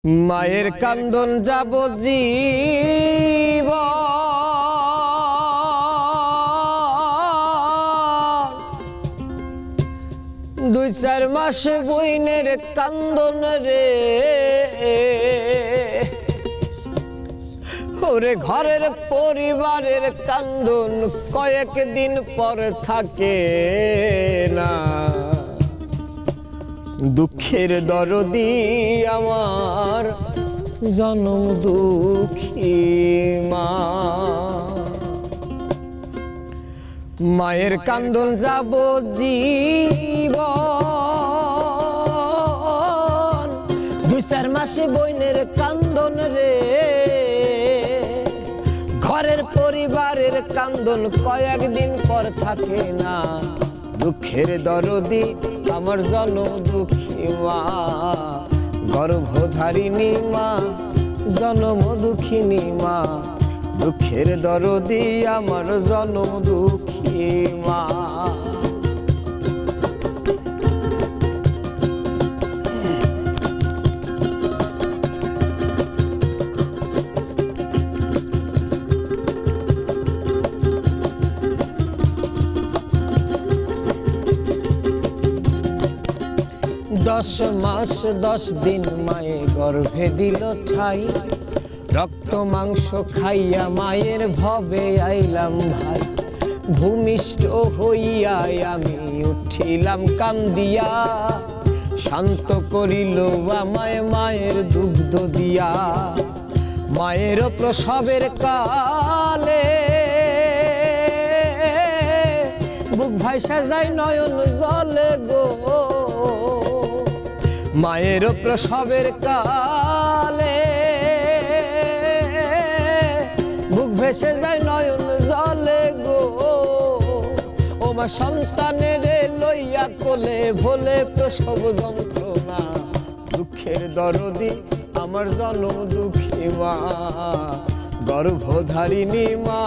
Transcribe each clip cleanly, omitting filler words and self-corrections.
মায়ের কান্দন যাবজ্জীব দুই চার মাস বইনের কান্দন রে ওরে ঘরের পরিবারের কান্দন কয়েকদিন পর থাকে না দুঃখের দরদি আমার জনম দুঃখী মা মায়ের কান্দন যাবজ্জীবন দুই চার মাসে বইনের কান্দন রে ঘরের পরিবারের কান্দন কয়েকদিন পর থাকে না দুঃখের দরদি আমার জনম দুঃখী মা গর্ভধারিণী মা জনম দুঃখিনী মা দুঃখের দরদি আমার জনম দুঃখী মা 10 মাস 10 দিন মায়ে গর্ভে দিল ঠাই রক্ত মাংস খাইয়া মায়ের ভবে আইলাম ভাই ভূমিষ্ঠ হইয়া আমি উঠিলাম কান্দিয়া শান্ত করিল আমায় মায়ের দুগ্ধ দিয়া মায়ের প্রসবের কালে বুক ভাইসা যায় নয়ন জলে গো মায়ের প্রসবের কালে বুক ভেসে যায় নয়ন জলে গো ও মা সন্তানের লইয়া কোলে ভোলে প্রসব যন্ত্রণা দুঃখের দরদি আমার জনম দুঃখী মা গর্ভধারিণী মা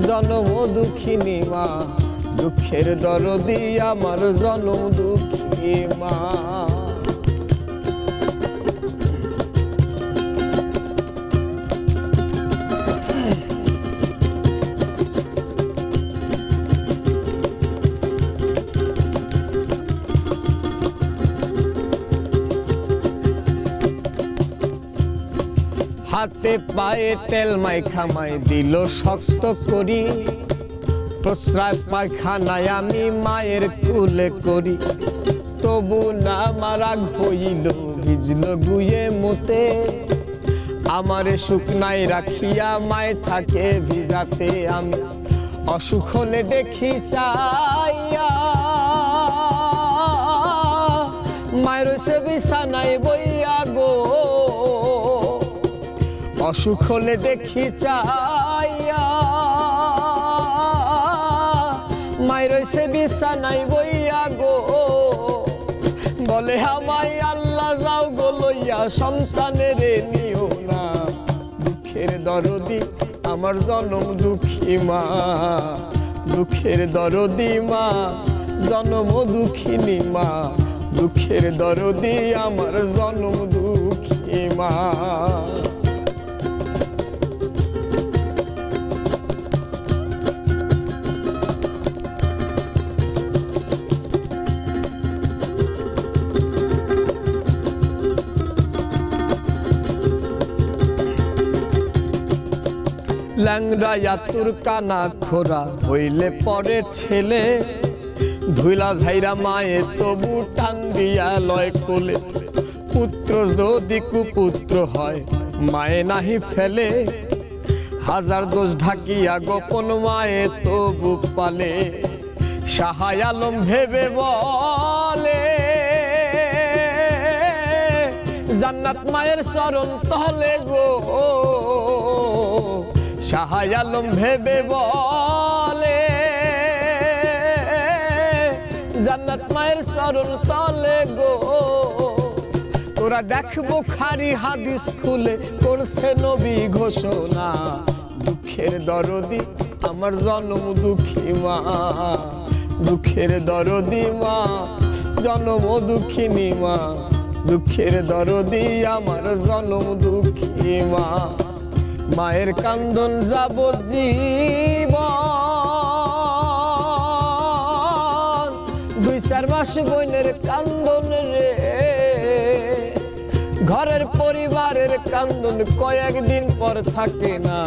জনম দুঃখিনী মা দুঃখের দরদি আমার জনম দুঃখী মা হাতে পায়ে তেল মাইখা মাই দিল শক্ত করি প্রস্রাব পায়খানায় আমি মায়ের কুলে করি তবু না মারা হইল ভিজল গুয়ে মতে আমারে শুকনাই রাখিয়া মায় থাকে ভিজাতে আমি অসুখ হলে দেখি চাইয়া মায়ের সে বিছানায় বইয়া গো অসুখ হলে দেখি চাইয়া মায়ের সে বিছানায় বইয়া গো বলে আমায় আল্লাহ যাও গো লইয়া সন্তানের নিও না দুঃখের দরদি আমার জনম দুঃখী মা দুঃখের দরদি মা জনম দুঃখিনী মা দুঃখের দরদি আমার জনম দুঃখী মা ল্যাংড়া আতুর কানা খোরা হইলে পরে ছেলে ধুইলা ঝাইরা মায়ে তবু টান দিয়া লয় কোলে পুত্র যদি কুপুত্র হয় মায়ে নাহি ফেলে হাজার দোষ ঢাকিয়া গোপন মায়ে তবু পালে শাহায় আলম ভেবে বলে জান্নাত মায়ের চরণ তলে গো শাহায় আলম ভেবে বলে জান্নাত মায়ের চরণ তলে গো তোরা দেখবো খারি হাদিস খুলে করছে নবী ঘোষণা দুঃখের দরদি আমার জনম দুঃখী মা দুঃখের দরদি মা জনম দুঃখিনী মা দুঃখের দরদি আমার জনম দুঃখী মা। মায়ের কান্দন যাবজ্জীবন, 2-4 মাস বোনের কান্দন রে। ঘরের পরিবারের কান্দন কয়েকদিন পর থাকে না।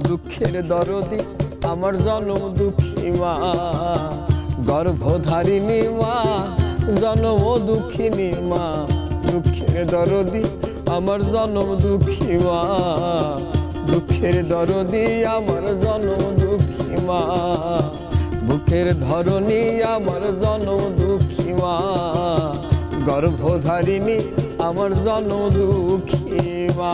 দুঃখের দরদি আমার জনম দুঃখী মা, গর্ভধারিণী মা, জনম দুঃখিনী মা। দুঃখের দরদি আমার জনম দুঃখী মা, দুঃখের দরদি আমার জনম দুঃখী মা। বুকের ধরণী আমার জনম দুঃখী মা, গর্ভধারিণী আমার জনম দুঃখী মা।